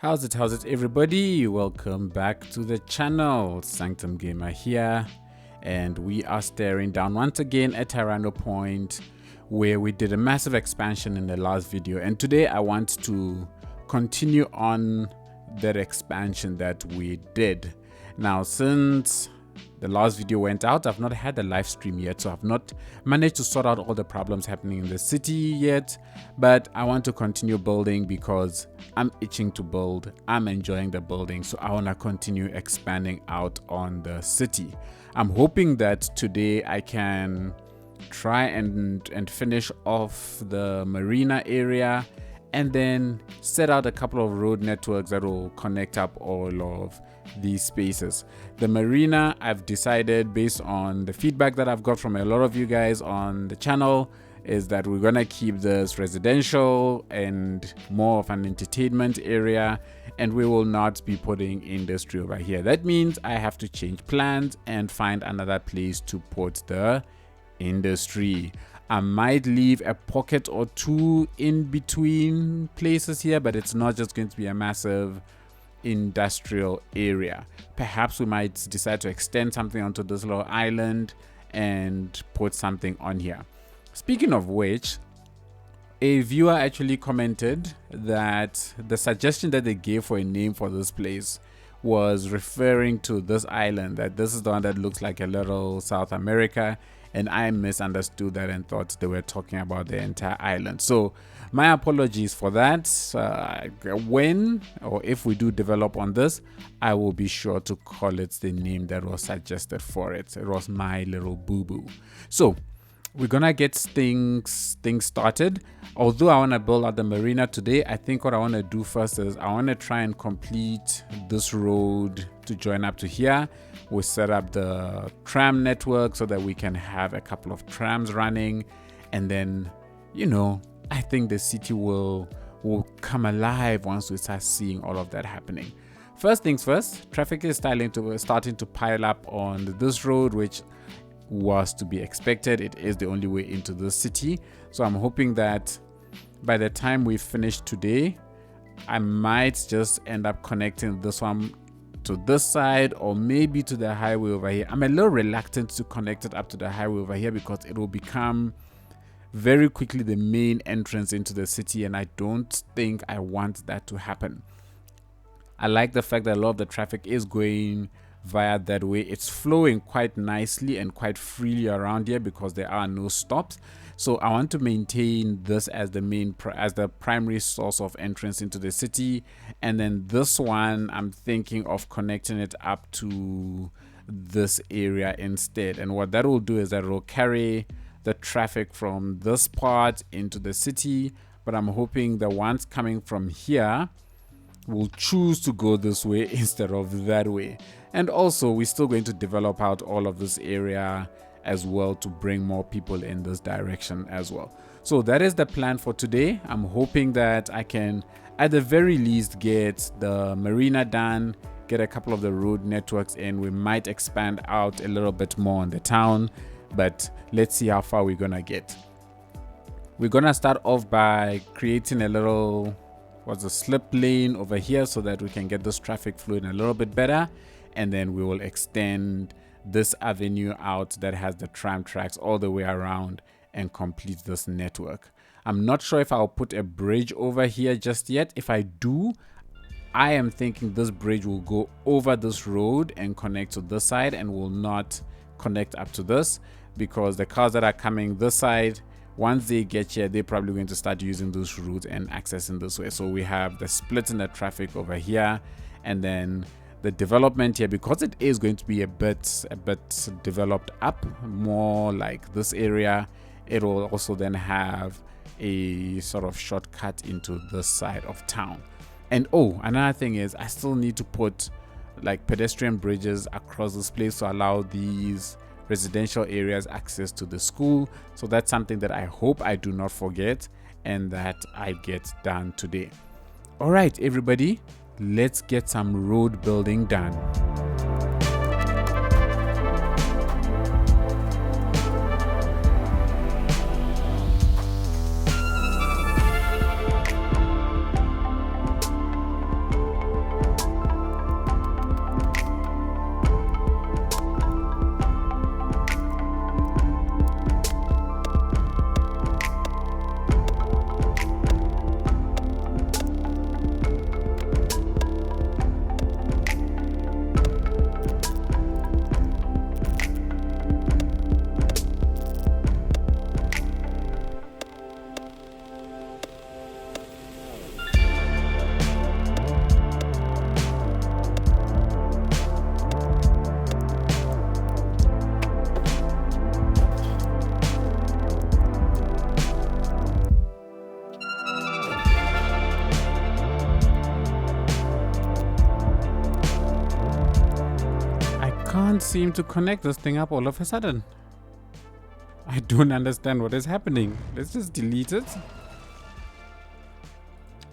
How's it everybody? Welcome back to the channel. Sanctum Gamer here, and we are staring down once again at Tyranno Point, where we did a massive expansion in the last video, and today I want to continue on that expansion that we did. Now, since the last video went out, I've not had a live stream yet, so I've not managed to sort out all the problems happening in the city yet, but I want to continue building because I'm itching to build. I'm enjoying the building, so I want to continue expanding out on the city. I'm hoping that today I can try and finish off the marina area and then set out a couple of road networks that will connect up all of these spaces. The marina, I've decided based on the feedback that I've got from a lot of you guys on the channel, is that we're gonna keep this residential and more of an entertainment area, and we will not be putting industry over here. That means I have to change plans and find another place to put the industry. I might leave a pocket or two in between places here, but it's not just going to be a massive industrial area. Perhaps we might decide to extend something onto this little island and put something on here. Speaking of which, a viewer actually commented that the suggestion that they gave for a name for this place was referring to this island, that this is the one that looks like a little South America, and I misunderstood that and thought they were talking about the entire island. So my apologies for that. When or if we do develop on this, I will be sure to call it the name that was suggested for it. It was my little boo-boo. So we're gonna get things started. Although I want to build out the marina today, I think what I want to do first is I want to try and complete this road to join up to here. We'll set up the tram network so that we can have a couple of trams running, and then, you know, I think the city will come alive once we start seeing all of that happening. First things first, traffic is starting to pile up on this road, which was to be expected. It is the only way into the city, so I'm hoping that by the time we finish today, I might just end up connecting this one to this side, or maybe to the highway over here. I'm a little reluctant to connect it up to the highway over here because it will become very quickly the main entrance into the city, and I don't think I want that to happen. I like the fact that a lot of the traffic is going via that way. It's flowing quite nicely and quite freely around here because there are no stops. So I want to maintain this as the primary source of entrance into the city, and then this one I'm thinking of connecting it up to this area instead. And what that will do is that it will carry the traffic from this part into the city, but I'm hoping the ones coming from here will choose to go this way instead of that way. And also, we're still going to develop out all of this area as well to bring more people in this direction as well. So that is the plan for today. I'm hoping that I can at the very least get the marina done, get a couple of the road networks in. We might expand out a little bit more on the town, but let's see how far we're gonna get. We're gonna start off by creating a little slip lane over here so that we can get this traffic flowing a little bit better, and then we will extend this avenue out that has the tram tracks all the way around and complete this network. I'm not sure if I'll put a bridge over here just yet. If I do, I am thinking this bridge will go over this road and connect to this side and will not connect up to this, because the cars that are coming this side, once they get here, they're probably going to start using those routes and accessing this way. So we have the split in the traffic over here, and then the development here, because it is going to be a bit developed up more like this area, it will also then have a sort of shortcut into this side of town. And oh, another thing is I still need to put like pedestrian bridges across this place to allow these residential areas access to the school. So that's something that I hope I do not forget and that I get done today. All right, everybody, let's get some road building done. can't seem to connect this thing up all of a sudden. I don't understand what is happening. Let's just delete it.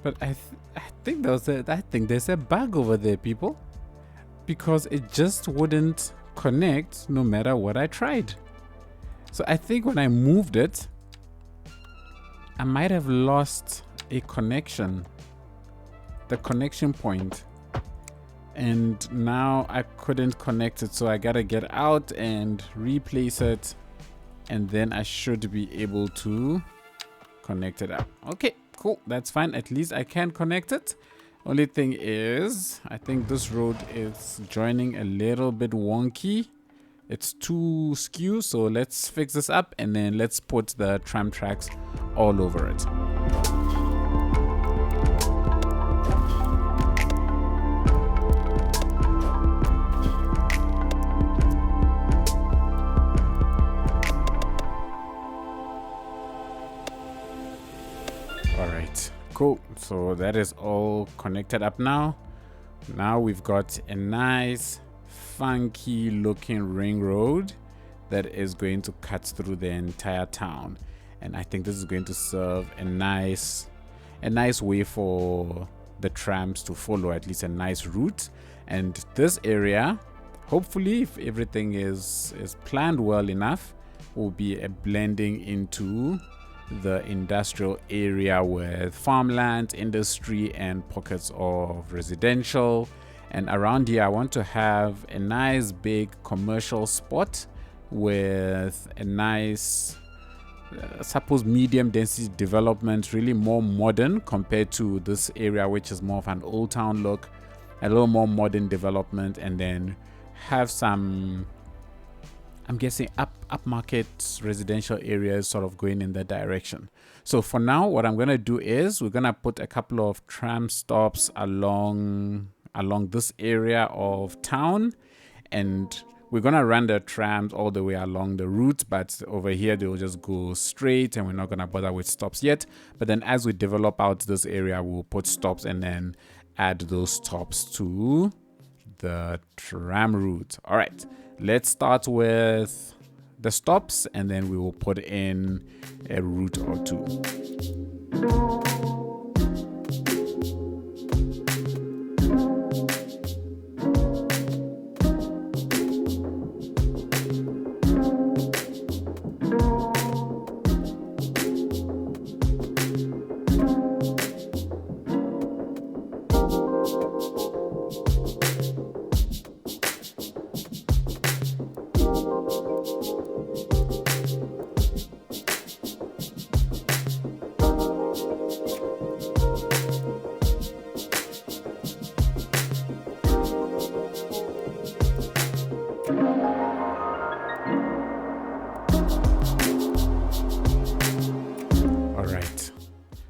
But I think there's a bug over there, people, because it just wouldn't connect no matter what I tried. So I think when I moved it, I might have lost a connection, the connection point, and now I couldn't connect it. So I gotta get out and replace it, and then I should be able to connect it up. Okay, cool, that's fine. At least I can connect it. Only thing is, I think this road is joining a little bit wonky. It's too skew, so let's fix this up and then let's put the tram tracks all over it. All right, cool. So that is all connected up now. Now we've got a nice funky looking ring road that is going to cut through the entire town, and I think this is going to serve a nice way for the trams to follow, at least a nice route. And this area, hopefully, if everything is planned well enough, will be a blending into the industrial area with farmland, industry, and pockets of residential. And around here I want to have a nice big commercial spot with a nice suppose medium density development, really more modern compared to this area, which is more of an old town look, a little more modern development, and then have some, I'm guessing, upmarket residential areas sort of going in that direction. So for now, what I'm going to do is we're going to put a couple of tram stops along this area of town, and we're going to run the trams all the way along the route, but over here they'll just go straight and we're not going to bother with stops yet. But then as we develop out this area, we'll put stops and then add those stops to the tram route. All right, let's start with the stops and then we will put in a route or two.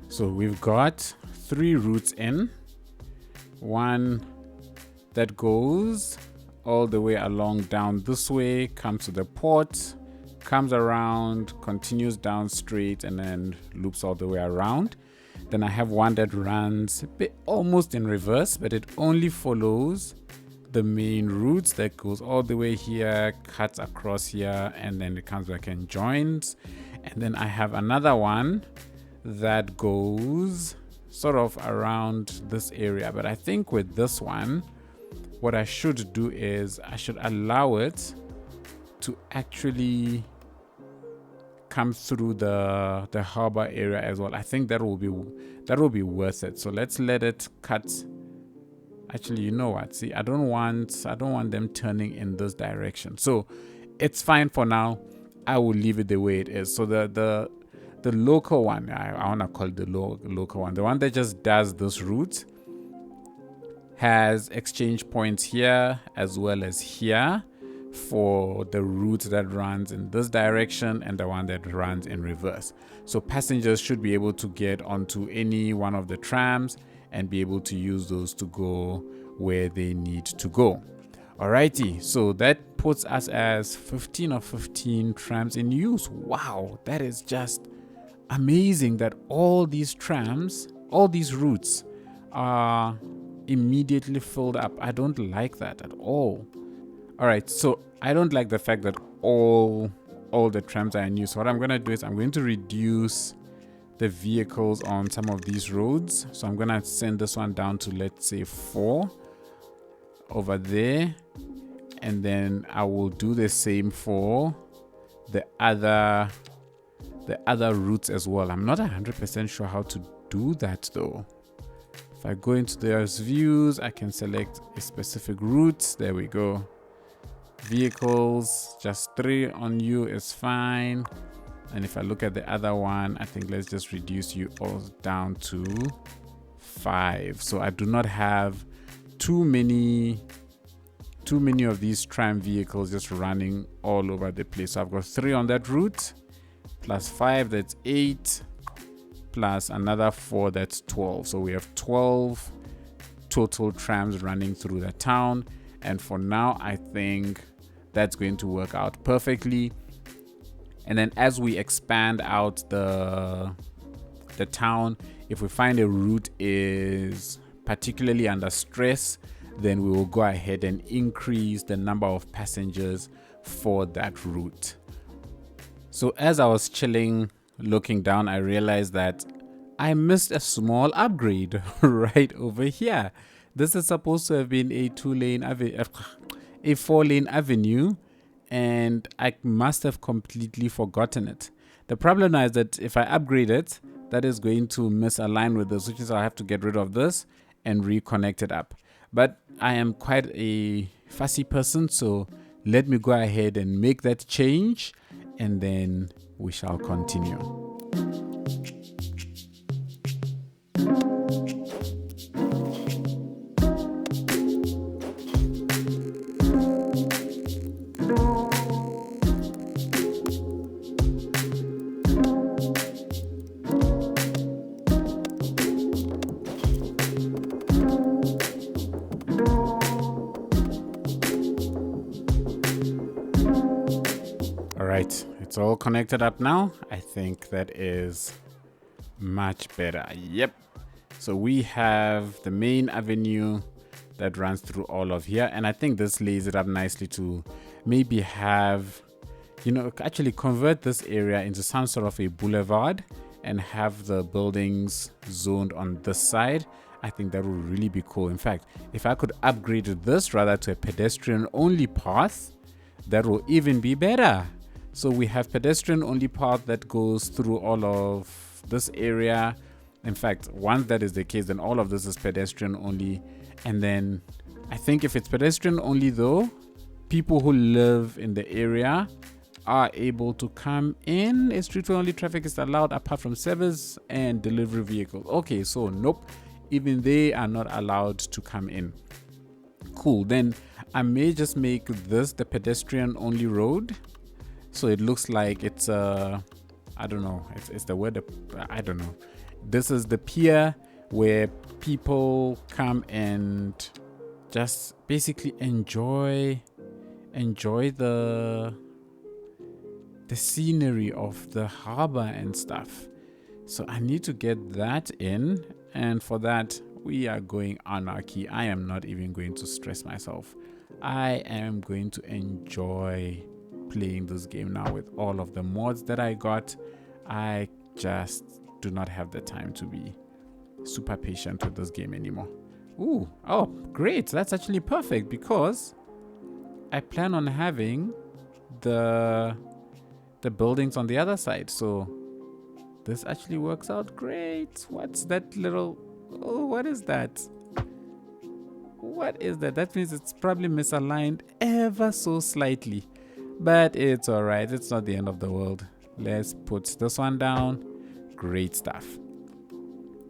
So we've got 3 routes in. One that goes all the way along down this way, comes to the port, comes around, continues down straight, and then loops all the way around. Then I have one that runs a bit almost in reverse, but it only follows the main routes, that goes all the way here, cuts across here, and then it comes back and joins. And then I have another one that goes sort of around this area, but I think with this one what I should do is I should allow it to actually come through the harbor area as well. I think that will be worth it. So let's let it cut. Actually, you know what, see, I don't want them turning in this direction, so it's fine for now. I will leave it the way it is. So the local one, I want to call it the local one, the one that just does this route, has exchange points here as well as here for the route that runs in this direction and the one that runs in reverse. So passengers should be able to get onto any one of the trams and be able to use those to go where they need to go. Alrighty, so that puts us as 15 of 15 trams in use. Wow, that is just amazing that all these trams, all these routes are immediately filled up. I don't like that at all. All right, so I don't like the fact that all the trams are in use. So what I'm going to do is I'm going to reduce the vehicles on some of these roads. So I'm going to send this one down to, let's say, 4 over there. And then I will do the same for the other routes as well. I'm not 100% sure how to do that though. If I go into those views, I can select a specific route. There we go. Vehicles, just 3 on you is fine. And if I look at the other one, I think let's just reduce you all down to 5. So I do not have too many of these tram vehicles just running all over the place. So I've got 3 on that route, plus 5, that's 8, plus another 4, that's 12. So we have 12 total trams running through the town. And for now, I think that's going to work out perfectly. And then as we expand out the town, if we find a route is particularly under stress, then we will go ahead and increase the number of passengers for that route. So as I was chilling, looking down, I realized that I missed a small upgrade right over here. This is supposed to have been a 4-lane avenue, and I must have completely forgotten it. The problem now is that if I upgrade it, that is going to misalign with this, which is I'll have to get rid of this and reconnect it up. But I am quite a fussy person, so let me go ahead and make that change, and then we shall continue. Right, it's all connected up now. I think that is much better. Yep. So we have the main avenue that runs through all of here, and I think this lays it up nicely to maybe have, actually convert this area into some sort of a boulevard and have the buildings zoned on this side. I think that would really be cool. In fact, if I could upgrade this rather to a pedestrian only path, that will even be better. So we have pedestrian only path that goes through all of this area. In fact, once that is the case, then all of this is pedestrian only. And then I think if it's pedestrian only though, people who live in the area are able to come in. Street only traffic is allowed apart from service and delivery vehicles. Okay, so nope, even they are not allowed to come in. Cool, then I may just make this the pedestrian only road. So it looks like it's I don't know, it's the word, I don't know. This is the pier where people come and just basically enjoy the scenery of the harbor and stuff. So I need to get that in, and for that we are going anarchy. I am not even going to stress myself. I am going to enjoy playing this game now with all of the mods that I got. I just do not have the time to be super patient with this game anymore. Ooh, oh great, that's actually perfect because I plan on having the buildings on the other side, so this actually works out great. What's that little, oh, what is that? What is that? That means it's probably misaligned ever so slightly. But it's alright, it's not the end of the world. Let's put this one down. Great stuff.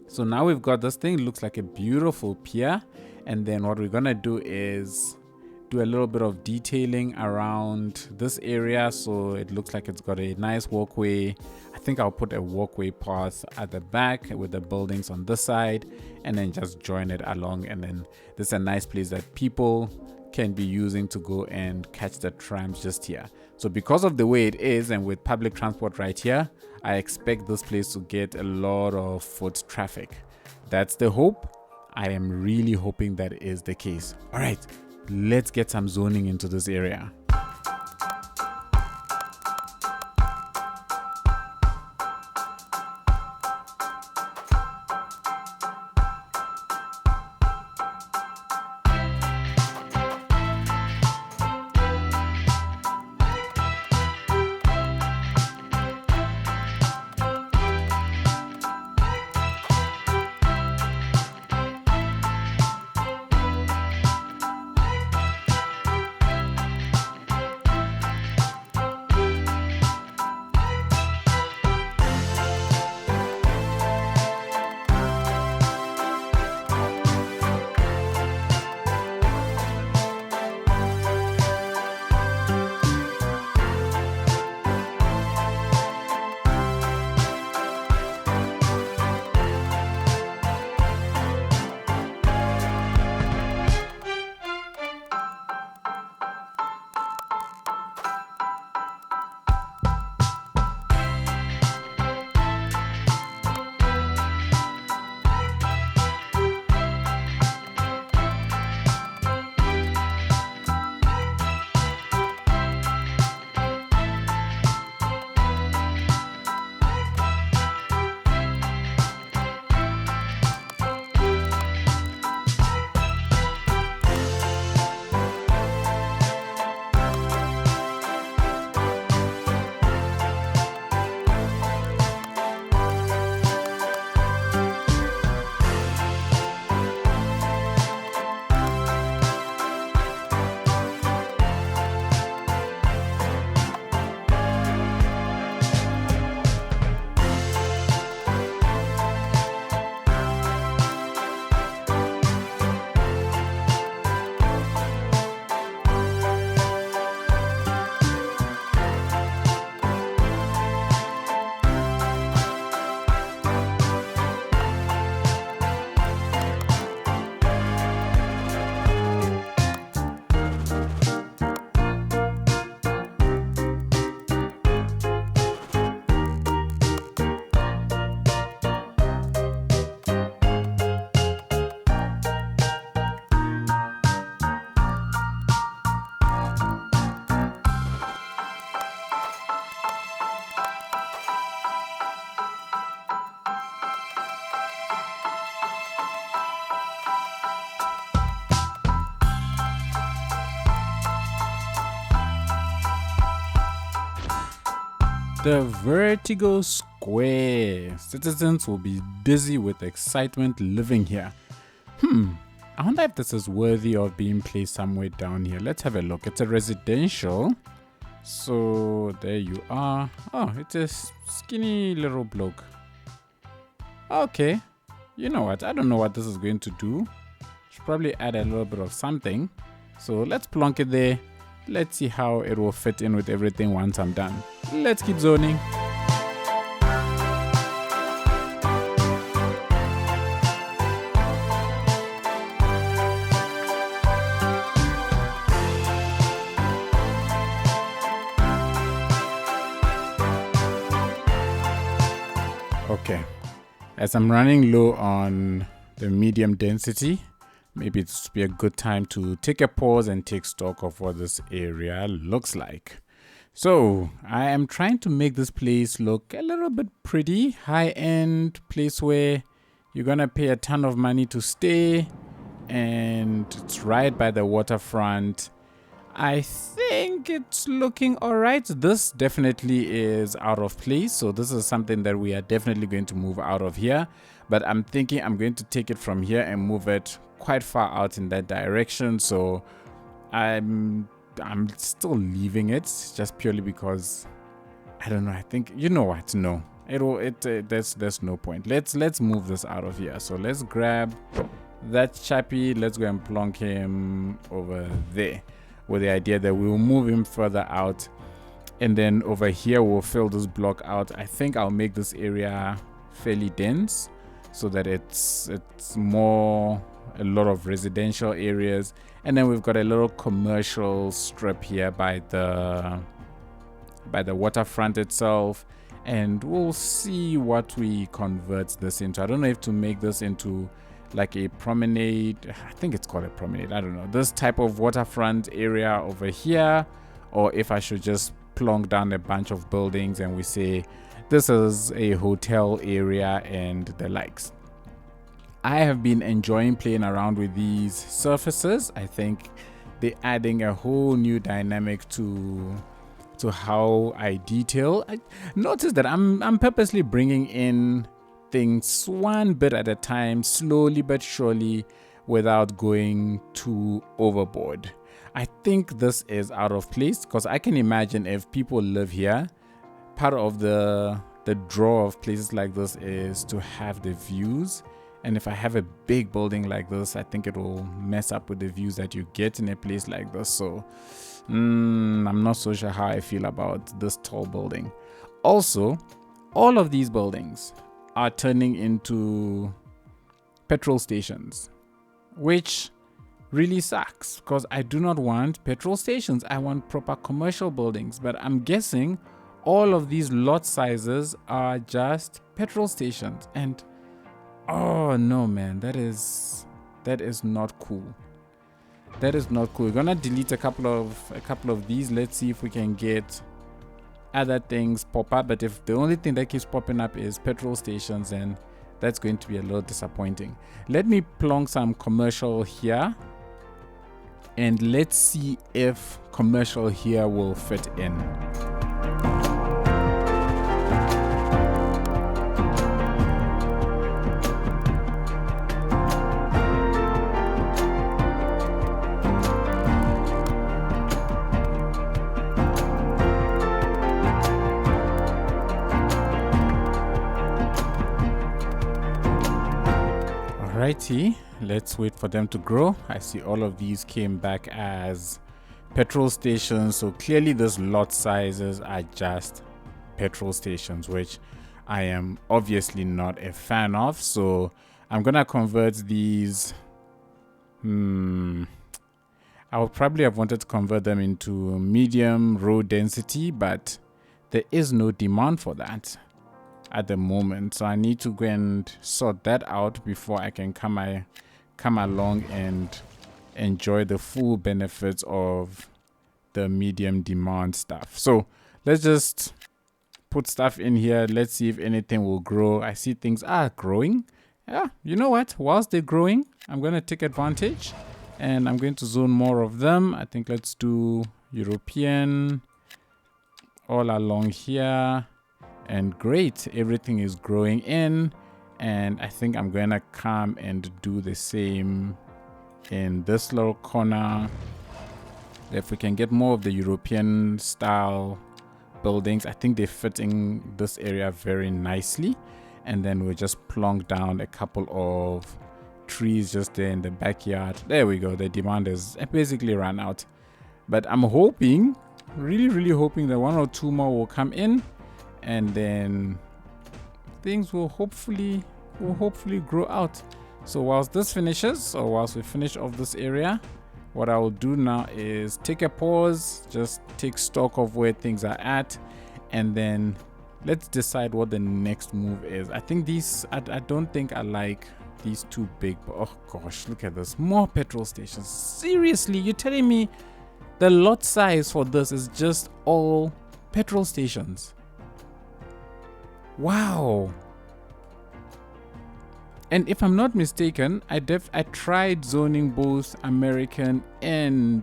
So now we've got this thing, looks like a beautiful pier. And then what we're gonna do is do a little bit of detailing around this area, so it looks like it's got a nice walkway. I think I'll put a walkway path at the back with the buildings on this side, and then just join it along. And then this is a nice place that people can be using to go and catch the trams just here. So because of the way it is, and with public transport right here, I expect this place to get a lot of foot traffic. That's the hope. I am really hoping that is the case. All right, let's get some zoning into this area. The Vertigo Square. Citizens will be busy with excitement living here. I wonder if this is worthy of being placed somewhere down here. Let's have a look. It's a residential. So there you are. Oh, it's a skinny little bloke. Okay. You know what? I don't know what this is going to do. Should probably add a little bit of something. So let's plonk it there. Let's see how it will fit in with everything once I'm done. Let's keep zoning. Okay, as I'm running low on the medium density, maybe it's be a good time to take a pause and take stock of what this area looks like. So I am trying to make this place look a little bit pretty, high-end place where you're gonna pay a ton of money to stay, and it's right by the waterfront. I think it's looking all right. This definitely is out of place, so this is something that we are definitely going to move out of here. But I'm thinking I'm going to take it from here and move it quite far out in that direction. So I'm still leaving it just purely because I don't know. I think, you know what? No, there's no point. Let's move this out of here. So let's grab that chappy. Let's go and plonk him over there, with the idea that we will move him further out, and then over here we'll fill this block out. I think I'll make this area fairly dense so that it's more a lot of residential areas, and then we've got a little commercial strip here by the waterfront itself, and we'll see what we convert this into. I don't know if to make this into like a promenade. I think it's called a promenade. I don't know. This type of waterfront area over here, or if I should just plonk down a bunch of buildings and we say this is a hotel area and the likes. I have been enjoying playing around with these surfaces. I think they're adding a whole new dynamic to how I detail. I notice that I'm purposely bringing in things one bit at a time, slowly but surely, without going too overboard. I think this is out of place because I can imagine if people live here, part of the draw of places like this is to have the views. And if I have a big building like this, I think it will mess up with the views that you get in a place like this. So I'm not so sure how I feel about this tall building. Also, all of these buildings are turning into petrol stations, which really sucks because I do not want petrol stations. I want proper commercial buildings. But I'm guessing all of these lot sizes are just petrol stations. And oh no, man, that is not cool. That is not cool. We're gonna delete a couple of these. Let's see if we can get other things pop up. But if the only thing that keeps popping up is petrol stations, then that's going to be a little disappointing. Let me plonk some commercial here, and let's see if commercial here will fit in. Alrighty, let's wait for them to grow. I see all of these came back as petrol stations, so clearly those lot sizes are just petrol stations, which I am obviously not a fan of. So I'm gonna convert these. I would probably have wanted to convert them into medium row density, but there is no demand for that at the moment, so I need to go and sort that out before I can come along and enjoy the full benefits of the medium demand stuff. So let's just put stuff in here. Let's see if anything will grow. I see things are growing. Yeah, you know what, whilst they're growing, I'm going to take advantage and I'm going to zone more of them. I think let's do European all along here. And great, everything is growing in, and I think I'm gonna come and do the same in this little corner. If we can get more of the European style buildings, I think they fit in this area very nicely. And then we'll just plonk down a couple of trees just there in the backyard. There we go, the demand is basically run out, but I'm hoping, really hoping that one or two more will come in, and then things will hopefully grow out. So whilst this finishes, or whilst we finish off this area, what I will do now is take a pause, just take stock of where things are at, and then let's decide what the next move is. I think these, I don't think I like these too big, but oh gosh, look at this, more petrol stations. Seriously, you're telling me the lot size for this is just all petrol stations? Wow. And if I'm not mistaken, I tried zoning both American and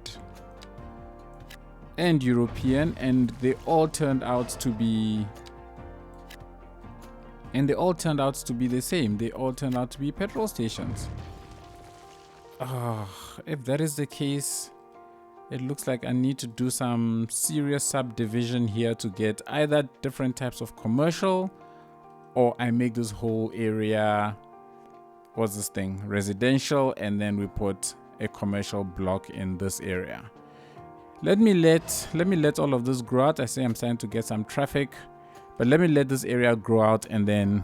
European, and they all turned out to be the same. They all turned out to be petrol stations. If that is the case, it looks like I need to do some serious subdivision here to get either different types of commercial, or I make this whole area, what's this thing, residential, and then we put a commercial block in this area. Let me let all of this grow out. I say I'm starting to get some traffic, but let me let this area grow out, and then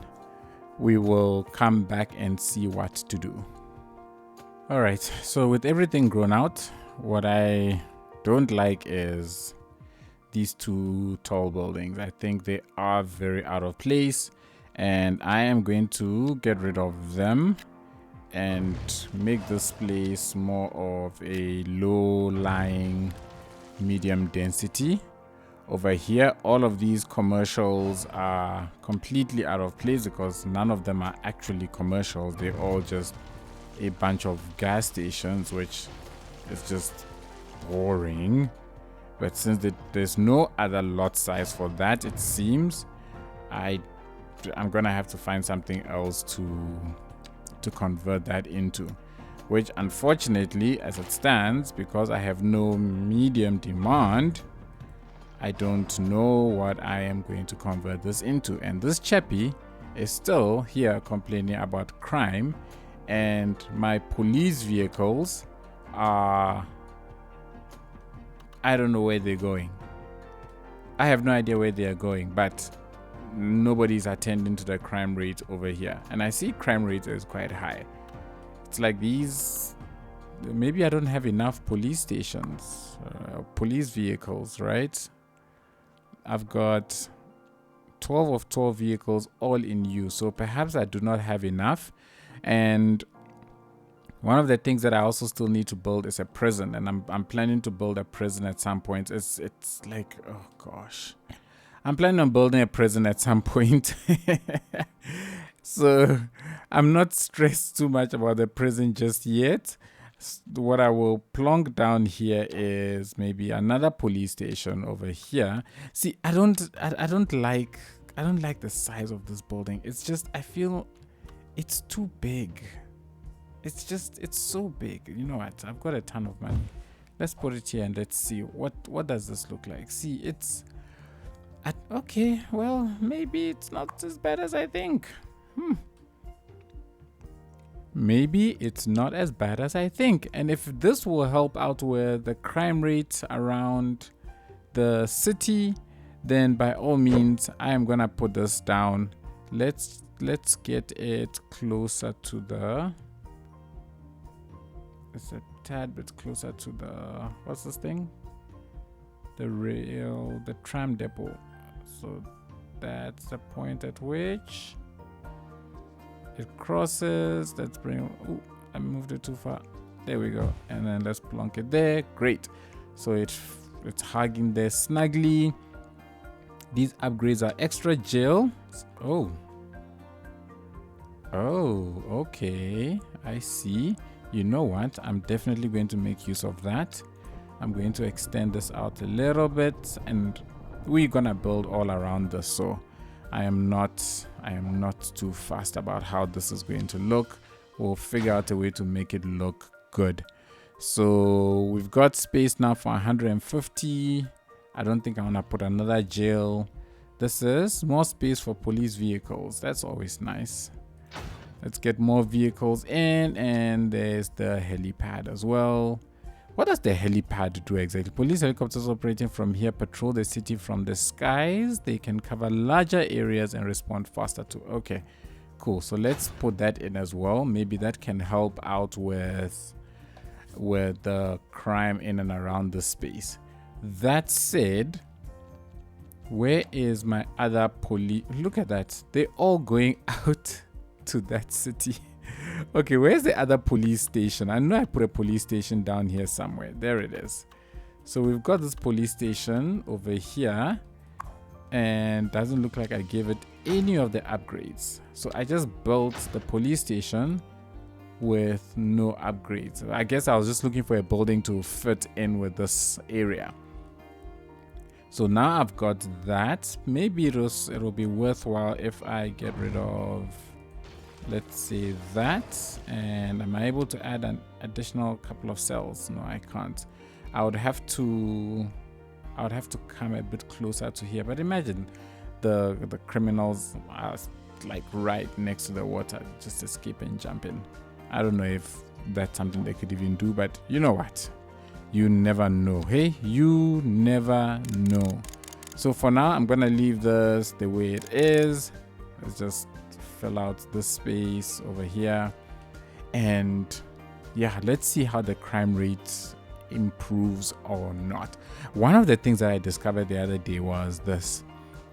we will come back and see what to do. All right, so with everything grown out, what I don't like is these two tall buildings. I think they are very out of place, and I am going to get rid of them and make this place more of a low-lying medium density. Over here, all of these commercials are completely out of place because none of them are actually commercials. They're all just a bunch of gas stations, which is just boring. But since there's no other lot size for that, it seems I'm gonna have to find something else to convert that into, which unfortunately, as it stands, because I have no medium demand, I don't know what I am going to convert this into. And this chappie is still here complaining about crime, and my police vehicles are, I don't know where they're going. I have no idea where they are going, but nobody's attending to the crime rate over here. And I see crime rate is quite high. It's like these, maybe I don't have enough police stations, police vehicles, right? I've got 12 of 12 vehicles all in use, so perhaps I do not have enough. And one of the things that I also still need to build is a prison, and I'm planning to build a prison at some point. It's like, oh gosh, I'm planning on building a prison at some point. So I'm not stressed too much about the prison just yet. What I will plonk down here is maybe another police station over here. See, I don't like the size of this building. It's just, I feel it's too big. It's so big. You know what? I've got a ton of money. Let's put it here and let's see what does this look like. See, it's okay. Well, maybe it's not as bad as I think. Maybe it's not as bad as I think. And if this will help out with the crime rate around the city, then by all means, I am gonna put this down. Let's get it closer to the, it's a tad bit closer to the, what's this thing? The tram depot. So that's the point at which it crosses. Let's bring, oh, I moved it too far. There we go. And then let's plonk it there. Great. So it's hugging there snugly. These upgrades are extra gel. Oh, okay. I see. You know what? I'm definitely going to make use of that. I'm going to extend this out a little bit, and we're gonna build all around this. So I am not too fast about how this is going to look. We'll figure out a way to make it look good. So we've got space now for 150. I don't think I want to put another jail. This is more space for police vehicles. That's always nice. Let's get more vehicles in, and there's the helipad as well. What does the helipad do exactly? Police helicopters operating from here patrol the city from the skies. They can cover larger areas and respond faster to. Okay, cool. So let's put that in as well. Maybe that can help out with the crime in and around the space. That said, where is my other police? Look at that. They're all going out to that city. Okay, where's the other police station? I know I put a police station down here somewhere. There it is. So we've got this police station over here, and doesn't look like I gave it any of the upgrades. So I just built the police station with no upgrades. I guess I was just looking for a building to fit in with this area. So now I've got that. Maybe it'll be worthwhile if I get rid of, let's say, that. And am I able to add an additional couple of cells? No, I can't. I would have to come a bit closer to here. But imagine the criminals are like right next to the water, just escape and jump in. I don't know if that's something they could even do, but you know what? You never know. Hey, you never know. So for now, I'm gonna leave this the way it is. Let's just fill out this space over here, and yeah, let's see how the crime rate improves or not. One of the things that I discovered the other day was this.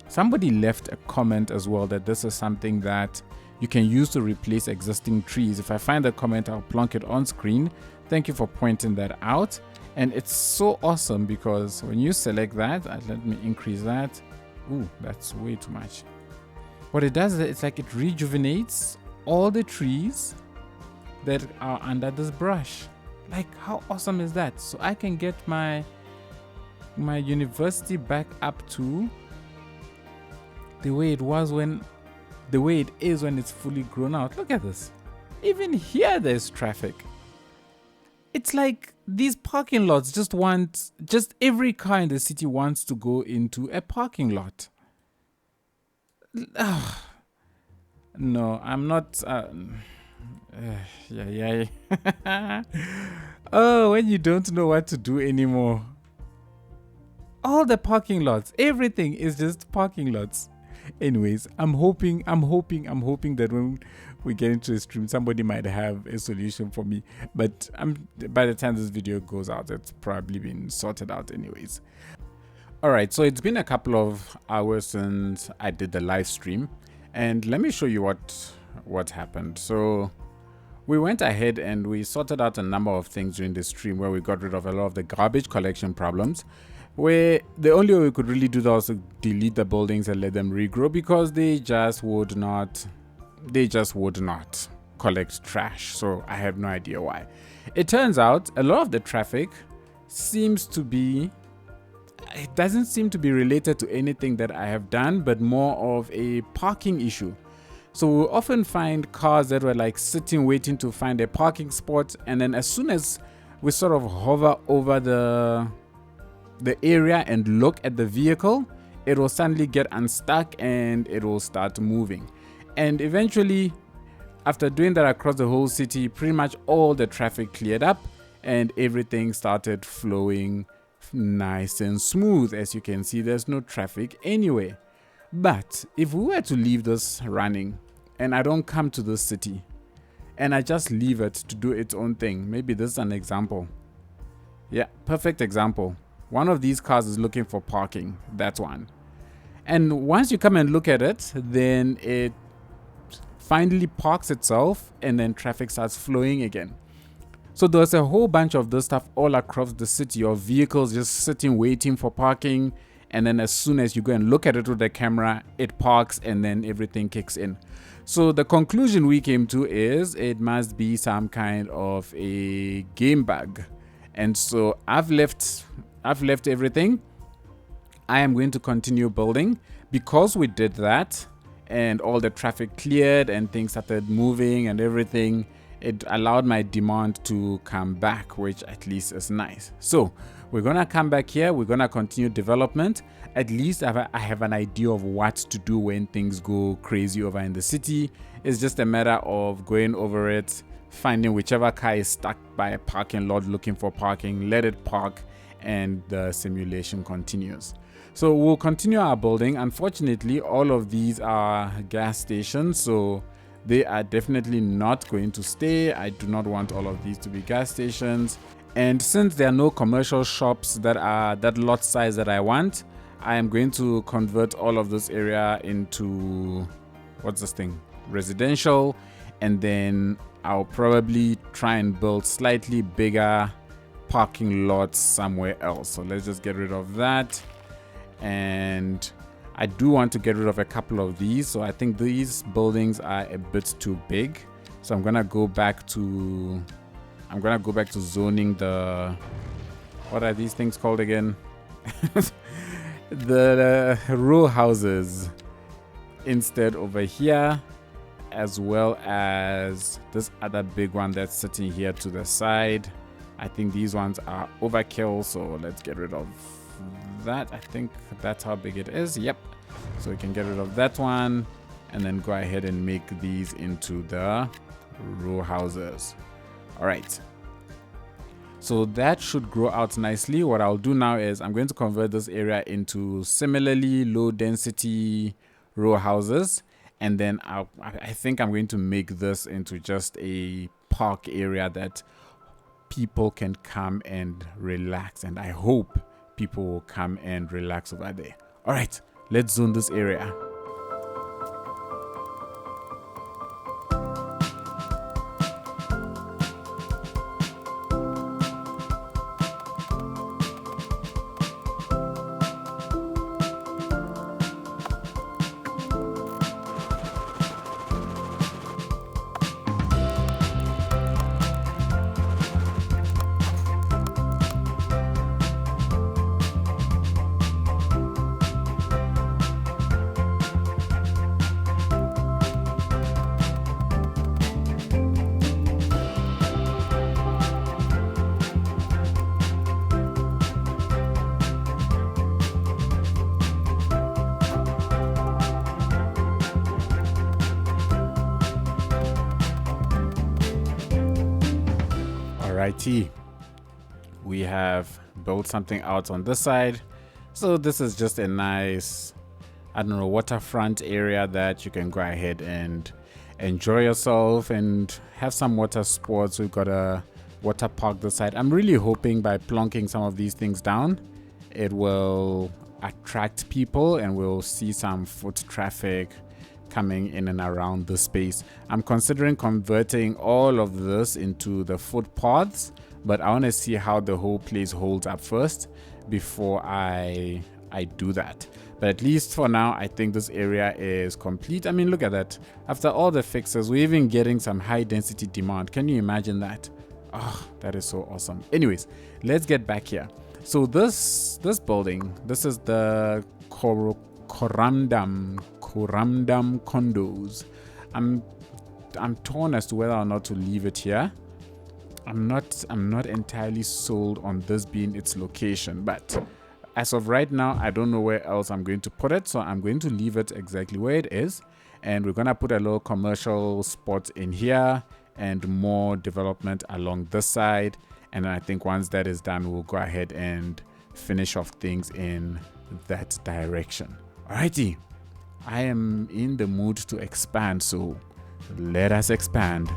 Somebody left a comment as well that this is something that you can use to replace existing trees. If I find the comment, I'll plonk it on screen. Thank you for pointing that out. And it's so awesome because when you select that, let me increase that. Ooh, that's way too much. What it does is it's like it rejuvenates all the trees that are under this brush. Like, how awesome is that? So I can get my university back up to the way it is when it's fully grown out. Look at this. Even here there's traffic. It's like these parking lots just every car in the city wants to go into a parking lot. No, I'm not. Yeah. Oh, when you don't know what to do anymore. All the parking lots, everything is just parking lots. Anyways, I'm hoping that when we get into a stream, somebody might have a solution for me. But by the time this video goes out, it's probably been sorted out anyways. Alright, so it's been a couple of hours since I did the live stream, and let me show you what happened. So we went ahead and we sorted out a number of things during the stream where we got rid of a lot of the garbage collection problems, where the only way we could really do that was to delete the buildings and let them regrow, because they just would not collect trash. So I have no idea why. It turns out a lot of the traffic doesn't seem to be related to anything that I have done, but more of a parking issue. So we'll often find cars that were like sitting waiting to find a parking spot, and then as soon as we sort of hover over the area and look at the vehicle, it will suddenly get unstuck and it will start moving. And eventually, after doing that across the whole city, pretty much all the traffic cleared up and everything started flowing nice and smooth. As you can see, there's no traffic anywhere. But if we were to leave this running and I don't come to this city and I just leave it to do its own thing, maybe this is an example. Yeah, perfect example. One of these cars is looking for parking. That's one. And once you come and look at it, then it finally parks itself and then traffic starts flowing again. So there's a whole bunch of this stuff all across the city of vehicles just sitting waiting for parking, and then as soon as you go and look at it with the camera, it parks and then everything kicks in. So the conclusion we came to is it must be some kind of a game bug. And so I've left everything. I am going to continue building. Because we did that and all the traffic cleared and things started moving and everything, it allowed my demand to come back, which at least is nice. So we're gonna come back here, we're gonna continue development. At least I have an idea of what to do when things go crazy over in the city. It's just a matter of going over it, finding whichever car is stuck by a parking lot looking for parking, let it park, and the simulation continues. So we'll continue our building. Unfortunately, all of these are gas stations, so they are definitely not going to stay. I do not want all of these to be gas stations. And since there are no commercial shops that are that lot size that I want, I am going to convert all of this area into, what's this thing? Residential. And then I'll probably try and build slightly bigger parking lots somewhere else. So let's just get rid of that. And I do want to get rid of a couple of these. So I think these buildings are a bit too big. So I'm gonna go back to zoning the, what are these things called again? the row houses instead over here, as well as this other big one that's sitting here to the side. I think these ones are overkill, so let's get rid of that. I think that's how big it is. Yep. So we can get rid of that one and then go ahead and make these into the row houses. All right. So that should grow out nicely. What I'll do now is I'm going to convert this area into similarly low density row houses. And then I think I'm going to make this into just a park area that people can come and relax. And I hope people will come and relax over there. All right, let's zone this area. Alrighty, we have built something out on this side. So this is just a nice, I don't know, waterfront area that you can go ahead and enjoy yourself and have some water sports. We've got a water park this side. I'm really hoping by plonking some of these things down, it will attract people and we'll see some foot traffic coming in and around the space. I'm considering converting all of this into the footpaths, but I want to see how the whole place holds up first before I do that. But at least for now, I think this area is complete. I mean, look at that. After all the fixes, we're even getting some high density demand. Can you imagine that? Oh, that is so awesome. Anyways, let's get back here. So this building, this is the Corumdam condos. I'm torn as to whether or not to leave it here. I'm not entirely sold on this being its location, but as of right now, I don't know where else I'm going to put it, so I'm going to leave it exactly where it is. And we're gonna put a little commercial spot in here and more development along this side. And I think once that is done, we'll go ahead and finish off things in that direction. Alrighty, I am in the mood to expand, so let us expand.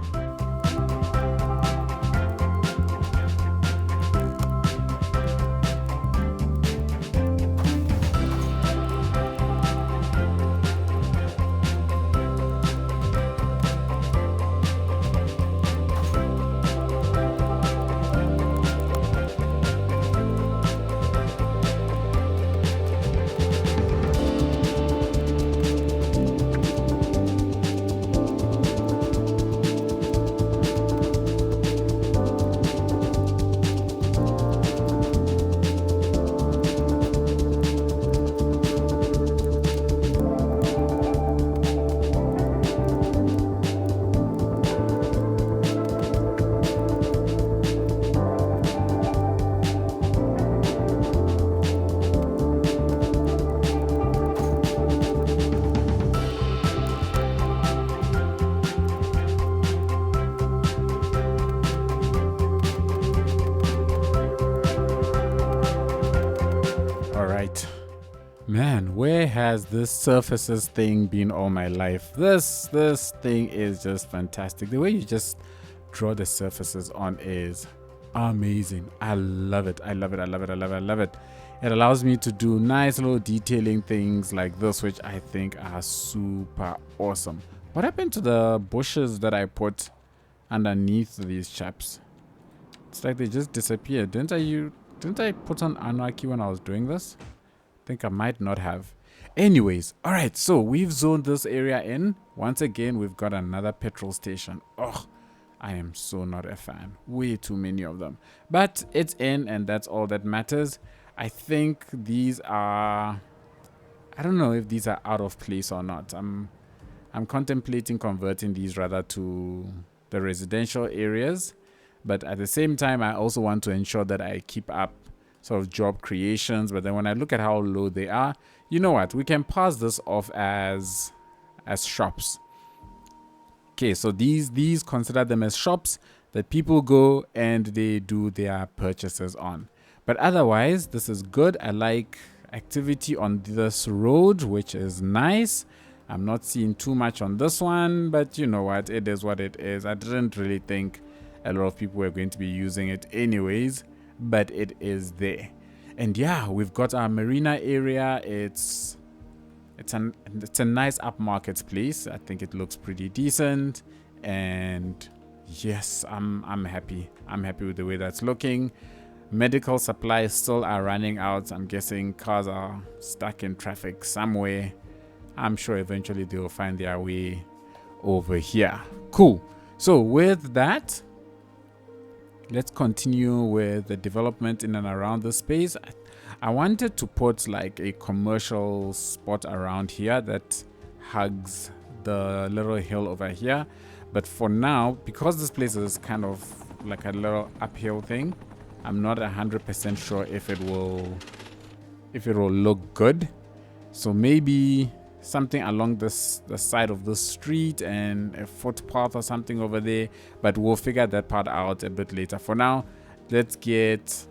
Man, where has this surfaces thing been all my life? This thing is just fantastic. The way you just draw the surfaces on is amazing. I love it. I love it. I love it. I love it. I love it. It allows me to do nice little detailing things like this, which I think are super awesome. What happened to the bushes that I put underneath these chaps? It's like they just disappeared. Didn't I put on Anarchy when I was doing this? I think I might not have. Anyways, all right, so we've zoned this area in. Once again, we've got another petrol station. Oh, I am so not a fan. Way too many of them. But it's in, and that's all that matters. I think these are... I don't know if these are out of place or not. I'm contemplating converting these rather to the residential areas. But at the same time, I also want to ensure that I keep up sort of job creations. But then when I look at how low they are, you know what, we can pass this off as shops. Okay, so these consider them as shops that people go and they do their purchases on. But otherwise, this is good. I like activity on this road, which is nice. I'm not seeing too much on this one, but you know what, it is what it is. I didn't really think a lot of people were going to be using it anyways, but it is there. And yeah, we've got our marina area. It's a nice upmarket place. I think it looks pretty decent, and yes, I'm happy. I'm happy with the way that's looking. Medical supplies still are running out. I'm guessing cars are stuck in traffic somewhere. I'm sure eventually they'll find their way over here. Cool. So with that, let's continue with the development in and around the space. I wanted to put like a commercial spot around here that hugs the little hill over here. But for now, because this place is kind of like a little uphill thing, I'm not 100% sure if it will look good. So maybe something along the side of the street and a footpath or something over there, but we'll figure that part out a bit later. For now, let's get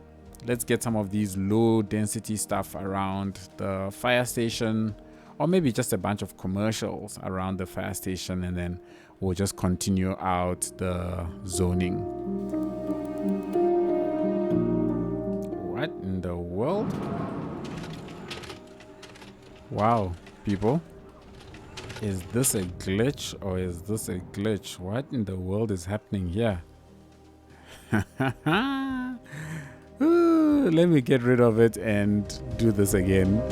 some of these low density stuff around the fire station, or maybe just a bunch of commercials around the fire station, and then we'll just continue out the zoning. What in the world? Wow, people. Is this a glitch or is this a glitch? What in the world is happening here? Ooh, let me get rid of it and do this again.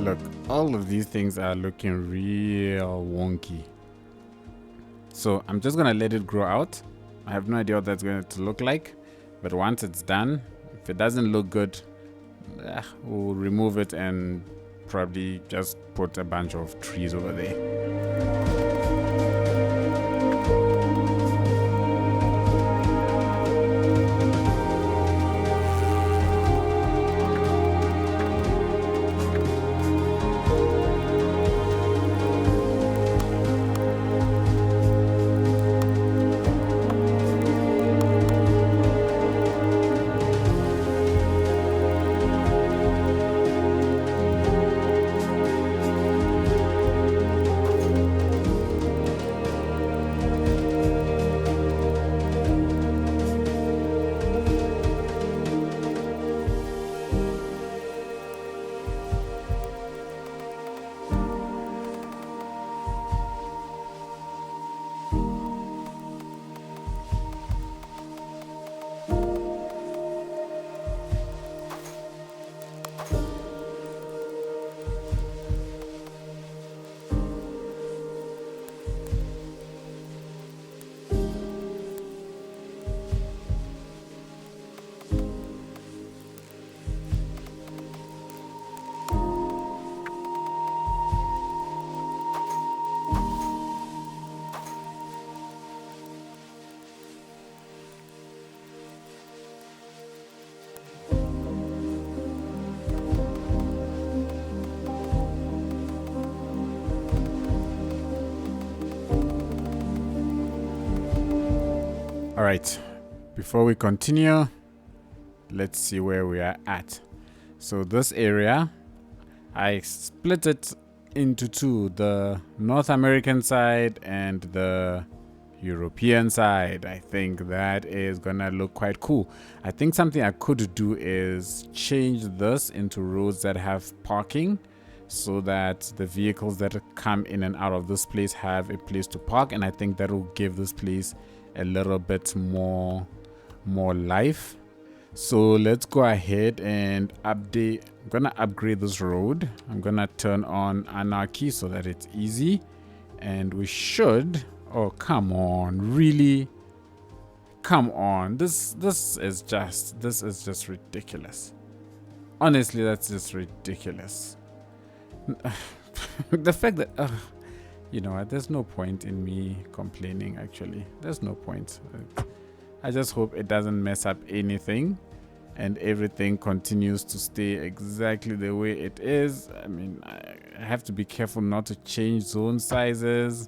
Look, all of these things are looking real wonky. So I'm just gonna let it grow out. I have no idea what that's going to look like, but once it's done, if it doesn't look good, we'll remove it and probably just put a bunch of trees over there. All right, before we continue, let's see where we are at. So this area, I split it into two, the North American side and the European side. I think that is gonna look quite cool. I think something I could do is change this into roads that have parking, so that the vehicles that come in and out of this place have a place to park, and I think that will give this place a little bit more life. So let's go ahead and update. I'm gonna upgrade this road. I'm gonna turn on anarchy so that it's easy, and we should, oh come on, really, come on, this is just ridiculous. Honestly, that's just ridiculous. The fact that you know what, there's no point in me complaining. Actually, there's no point. I just hope it doesn't mess up anything and everything continues to stay exactly the way it is. I mean, I have to be careful not to change zone sizes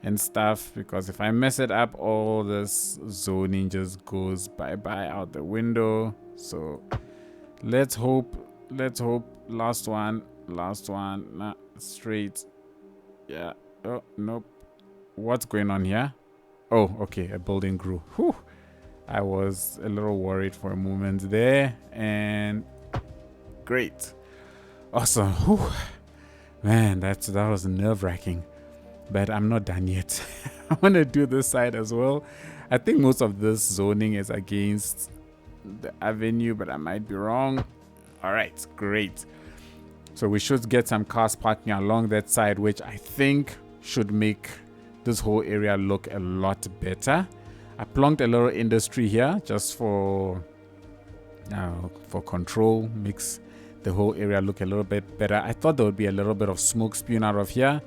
and stuff, because if I mess it up, all this zoning just goes bye-bye out the window. So let's hope. Last one, nah, straight. Yeah. Oh, nope. What's going on here? Oh, okay, a building grew. Whew. I was a little worried for a moment there, and great. Awesome. Whew. Man, that was nerve-wracking. But I'm not done yet. I want to do this side as well. I think most of this zoning is against the avenue, but I might be wrong. All right, great. So we should get some cars parking along that side, which I think should make this whole area look a lot better. I plonked a little industry here just for control, makes the whole area look a little bit better. I thought there would be a little bit of smoke spewing out of here,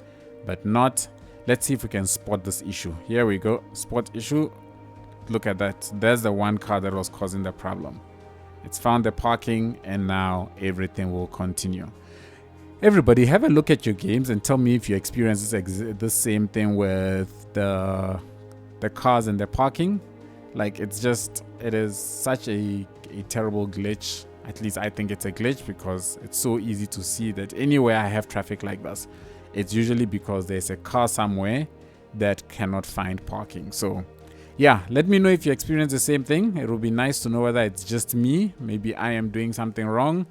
but not. Let's see if we can spot this issue. Here we go. Spot issue. Look at that. There's the one car that was causing the problem. It's found the parking, and now everything will continue. Everybody, have a look at your games and tell me if you experience the same thing with the cars and the parking. Like, it is such a terrible glitch. At least I think it's a glitch, because it's so easy to see that anywhere I have traffic like this, it's usually because there's a car somewhere that cannot find parking. So yeah, let me know if you experience the same thing. It will be nice to know whether it's just me. Maybe I am doing something wrong,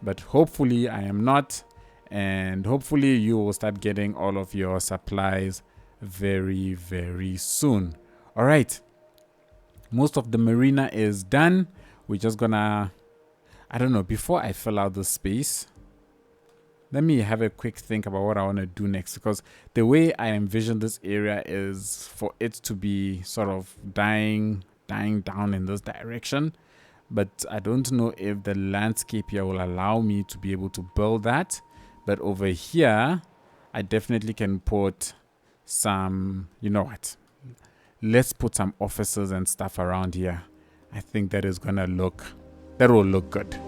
but hopefully I am not. And hopefully you will start getting all of your supplies very, very soon. All right. Most of the marina is done. We're just gonna, I don't know, before I fill out the space, let me have a quick think about what I want to do next, because the way I envision this area is for it to be sort of dying down in this direction. But I don't know if the landscape here will allow me to be able to build that. But over here, I definitely can put some, you know what, let's put some offices and stuff around here. I think that will look good.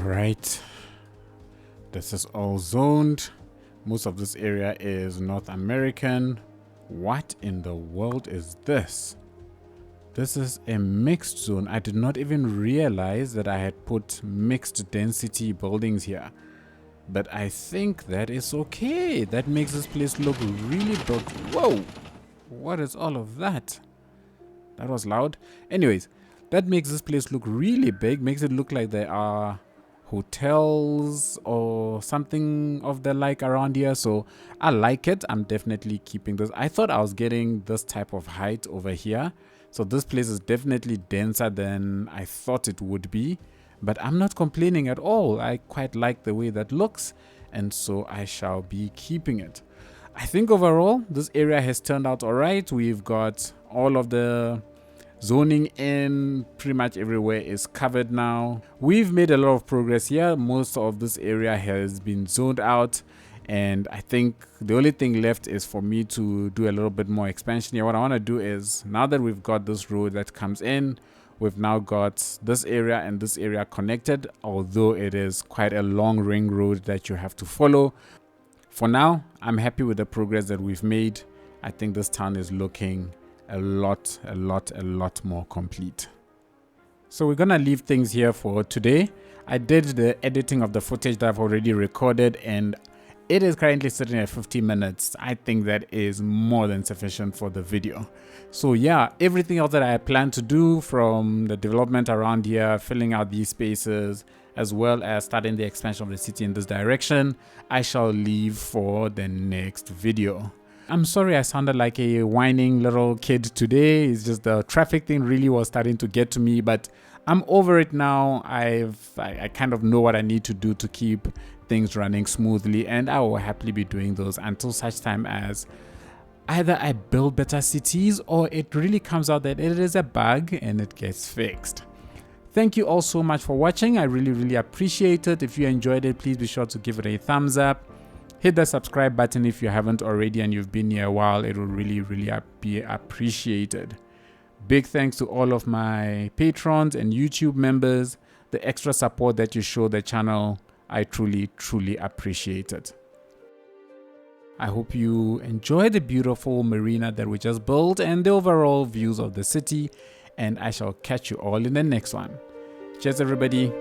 Right, this is all zoned. Most of this area is North American. What in the world is this? This is a mixed zone. I did not even realize that I had put mixed density buildings here, but I think that is okay. That makes this place look really big. Whoa, what is all of that? That was loud. Anyways, that makes this place look really big, makes it look like there are hotels or something of the like around here. So I like it. I'm definitely keeping this. I thought I was getting this type of height over here, so this place is definitely denser than I thought it would be, but I'm not complaining at all. I quite like the way that looks, and so I shall be keeping it. I think overall this area has turned out all right. We've got all of the zoning in pretty much everywhere is covered now. We've made a lot of progress here. Most of this area has been zoned out, and I think the only thing left is for me to do a little bit more expansion here. What I want to do is, now that we've got this road that comes in, we've now got this area and this area connected, although it is quite a long ring road that you have to follow. For now, I'm happy with the progress that we've made. I think this town is looking a lot more complete. So we're gonna leave things here for today. I did the editing of the footage that I've already recorded, and it is currently sitting at 50 minutes. I think that is more than sufficient for the video. So yeah, everything else that I plan to do, from the development around here, filling out these spaces, as well as starting the expansion of the city in this direction, I shall leave for the next video. I'm sorry I sounded like a whining little kid today. It's just the traffic thing really was starting to get to me, but I'm over it now. I kind of know what I need to do to keep things running smoothly, and I will happily be doing those until such time as either I build better cities or it really comes out that it is a bug and it gets fixed. Thank you all so much for watching. I really appreciate it. If you enjoyed it, please be sure to give it a thumbs up. Hit the subscribe button if you haven't already and you've been here a while. It will really be appreciated. Big thanks to all of my patrons and YouTube members. The extra support that you show the channel, I truly appreciate it. I hope you enjoy the beautiful marina that we just built and the overall views of the city, and I shall catch you all in the next one. Cheers everybody.